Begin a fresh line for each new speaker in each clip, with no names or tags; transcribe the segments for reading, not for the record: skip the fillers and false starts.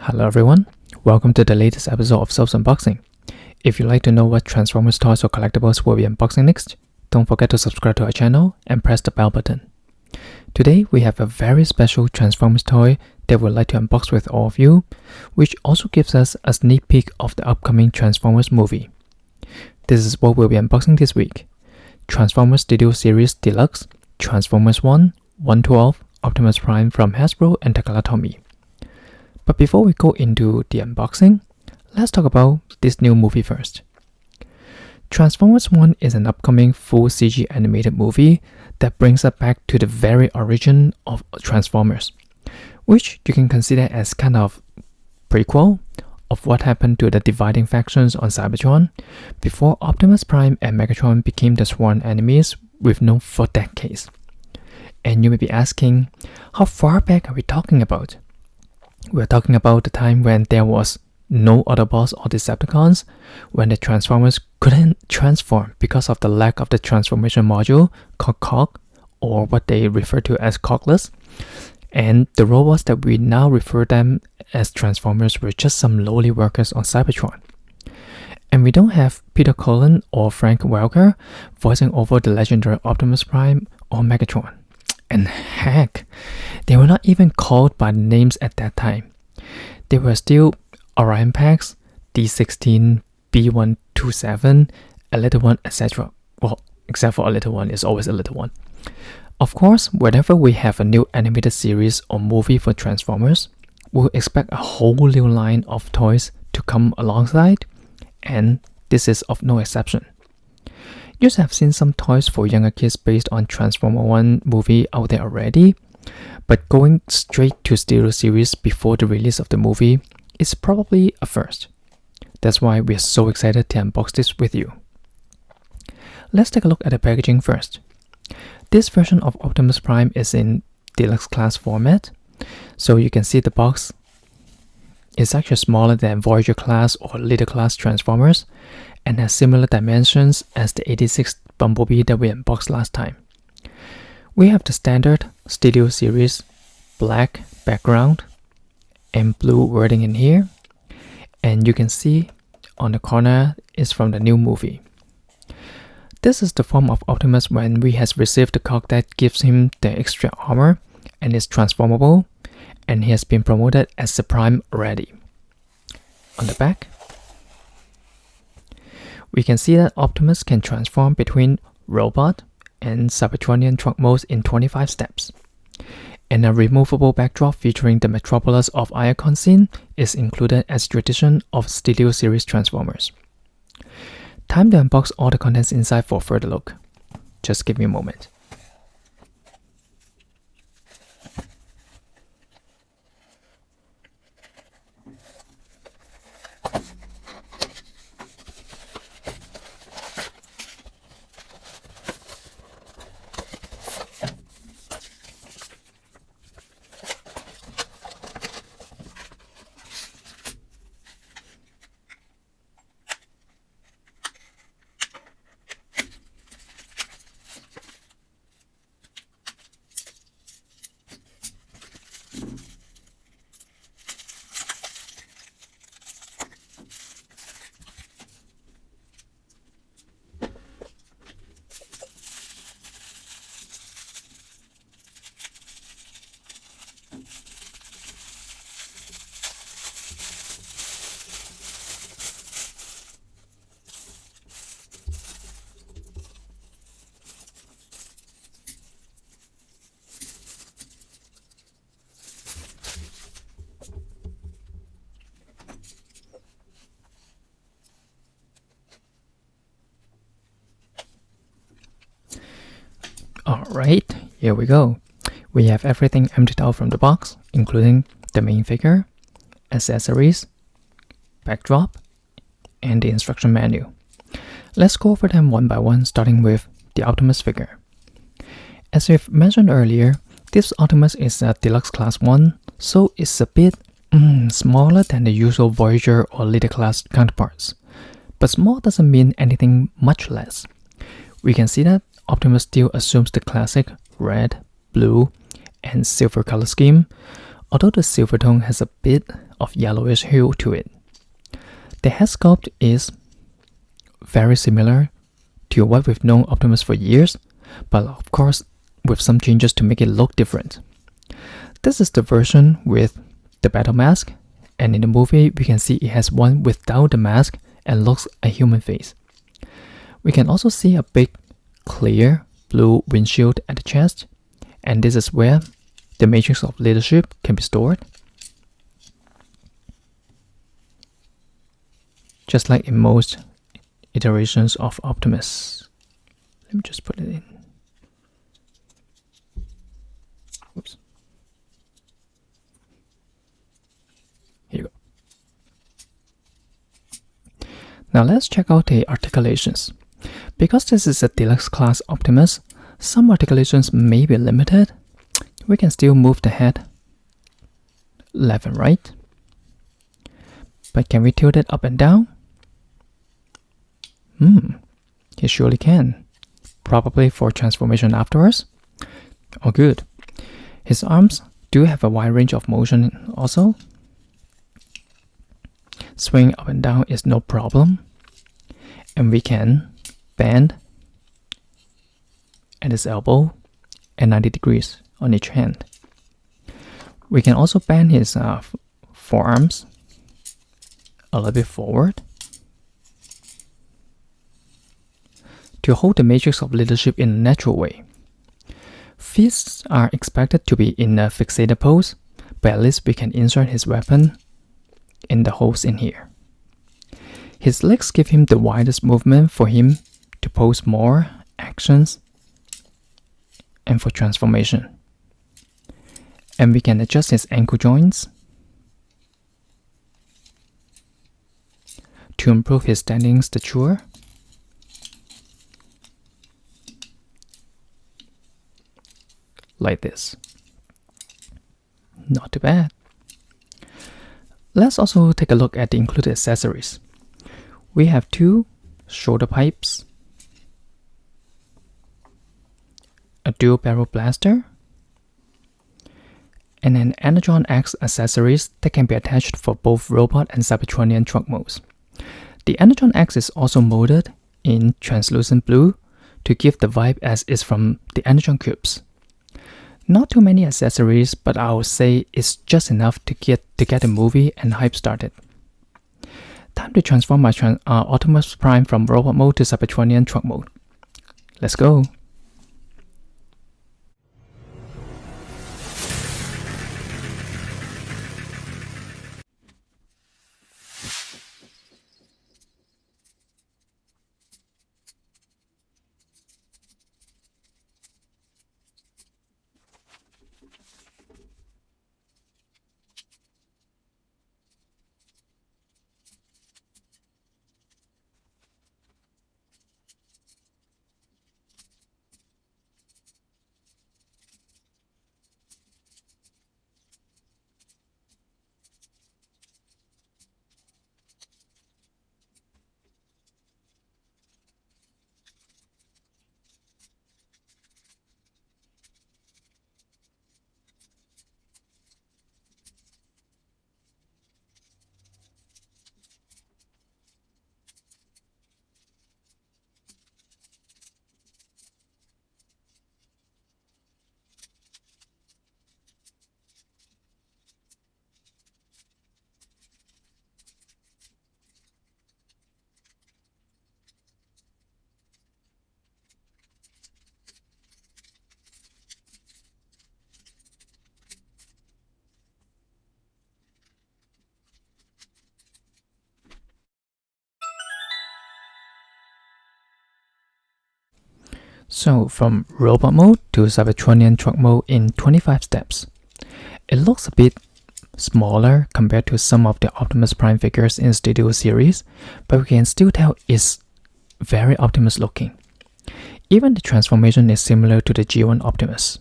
Hello everyone, welcome to the latest episode of Soap's Unboxing. If you'd like to know what Transformers toys or collectibles we'll be unboxing next, don't forget to subscribe to our channel and press the bell button. Today we have a very special Transformers toy that we'd like to unbox with all of you, which also gives us a sneak peek of the upcoming Transformers movie. This is what we'll be unboxing this week: Transformers Studio Series Deluxe, Transformers 1, 112, Optimus Prime from Hasbro and Takara Tomy. But before we go into the unboxing, let's talk about this new movie first. Transformers 1 is an upcoming full CG animated movie that brings us back to the very origin of Transformers, which you can consider as kind of prequel of what happened to the dividing factions on Cybertron before Optimus Prime and Megatron became the sworn enemies we've known for decades. And you may be asking, how far back are we talking about? We're talking about the time when there was no Autobots or Decepticons, when the Transformers couldn't transform because of the lack of the transformation module called Cog, or what they refer to as Cogless, and the robots that we now refer them as Transformers were just some lowly workers on Cybertron. And we don't have Peter Cullen or Frank Welker voicing over the legendary Optimus Prime or Megatron. And heck, they were not even called by names at that time. They were still Orion Pax, D16, B127, a little one, etc. Well, except for a little one is always a little one. Of course, whenever we have a new animated series or movie for Transformers, we'll expect a whole new line of toys to come alongside, and this is of no exception. You have seen some toys for younger kids based on Transformer 1 movie out there already, but going straight to Studio Series before the release of the movie is probably a first. That's why we're so excited to unbox this with you. Let's take a look at the packaging first. This version of Optimus Prime is in Deluxe class format, so you can see the box is actually smaller than Voyager class or Leader class Transformers, and has similar dimensions as the 86 Bumblebee that we unboxed last time. We have the standard Studio Series black background and blue wording in here, and you can see on the corner is from the new movie. This is the form of Optimus when we has received the cog that gives him the extra armor and is transformable, and he has been promoted as the Prime already. On the back, we can see that Optimus can transform between robot and Cybertronian truck modes in 25 steps. And a removable backdrop featuring the Metropolis of Iacon scene is included as tradition of Studio Series Transformers. Time to unbox all the contents inside for a further look. Just give me a moment. Alright, here we go. We have everything emptied out from the box, including the main figure, accessories, backdrop, and the instruction manual. Let's go over them one by one, starting with the Optimus figure. As we've mentioned earlier, this Optimus is a Deluxe Class 1, so it's a bit smaller than the usual Voyager or Leader class counterparts. But small doesn't mean anything much less. We can see that Optimus still assumes the classic red, blue, and silver color scheme, although the silver tone has a bit of yellowish hue to it. The head sculpt is very similar to what we've known Optimus for years, but of course with some changes to make it look different. This is the version with the battle mask, and in the movie we can see it has one without the mask and looks a human face. We can also see a big clear blue windshield at the chest, and this is where the matrix of leadership can be stored. Just like in most iterations of Optimus. Let me just put it in. Oops. Here you go. Now let's check out the articulations. Because this is a deluxe class Optimus, some articulations may be limited. We can still move the head left and right. But can we tilt it up and down? He surely can. Probably for transformation afterwards. Oh good. His arms do have a wide range of motion also. Swing up and down is no problem. And we can bend at his elbow and 90 degrees on each hand. We can also bend his forearms a little bit forward to hold the matrix of leadership in a natural way. Fists are expected to be in a fixated pose, but at least we can insert his weapon in the holes in here. His legs give him the widest movement for him to pose more actions and for transformation. And we can adjust his ankle joints to improve his standing stature. Like this. Not too bad. Let's also take a look at the included accessories. We have 2 shoulder pipes, a dual barrel blaster, and an Energon X accessories that can be attached for both robot and Cybertronian truck modes. The Energon X is also molded in translucent blue to give the vibe as is from the Energon cubes. Not too many accessories, but I would say it's just enough to get the movie and hype started. Time to transform my Optimus Prime from robot mode to Cybertronian truck mode. Let's go! So from robot mode to Cybertronian truck mode in 25 steps. It looks a bit smaller compared to some of the Optimus Prime figures in Studio series, but we can still tell it's very Optimus looking. Even the transformation is similar to the G1 Optimus.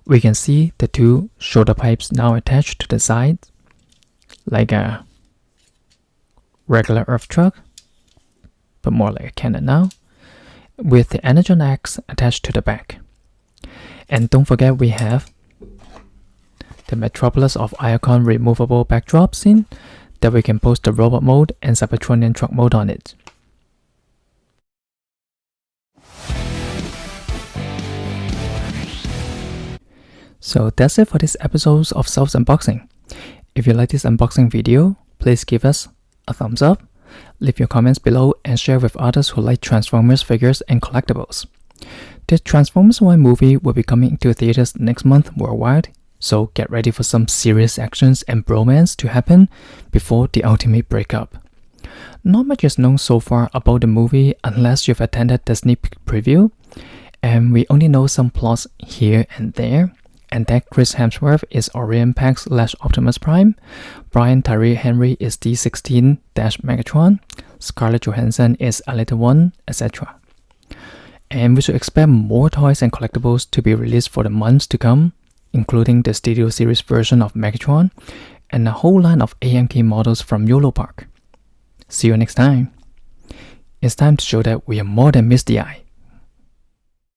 We can see the 2 shoulder pipes now attached to the side, like a regular Earth truck, but more like a cannon now, with the Energon X attached to the back. And don't forget we have the Metropolis of Iacon removable backdrop scene that we can post the robot mode and Cybertronian truck mode on it. So that's it for this episode of Self's Unboxing. If you like this unboxing video, please give us a thumbs up, leave your comments below, and share with others who like Transformers figures and collectibles. The Transformers 1 movie will be coming to theaters next month worldwide, so get ready for some serious actions and bromance to happen before the ultimate breakup. Not much is known so far about the movie unless you've attended the sneak peek preview, and we only know some plots here and there, and that Chris Hemsworth is Orion Pax / Optimus Prime, Brian Tyree Henry is D16 - Megatron, Scarlett Johansson is Alita 1, etc. And we should expect more toys and collectibles to be released for the months to come, including the Studio Series version of Megatron and a whole line of AMK models from YOLO Park. See you next time. It's time to show that we are more than misty eye.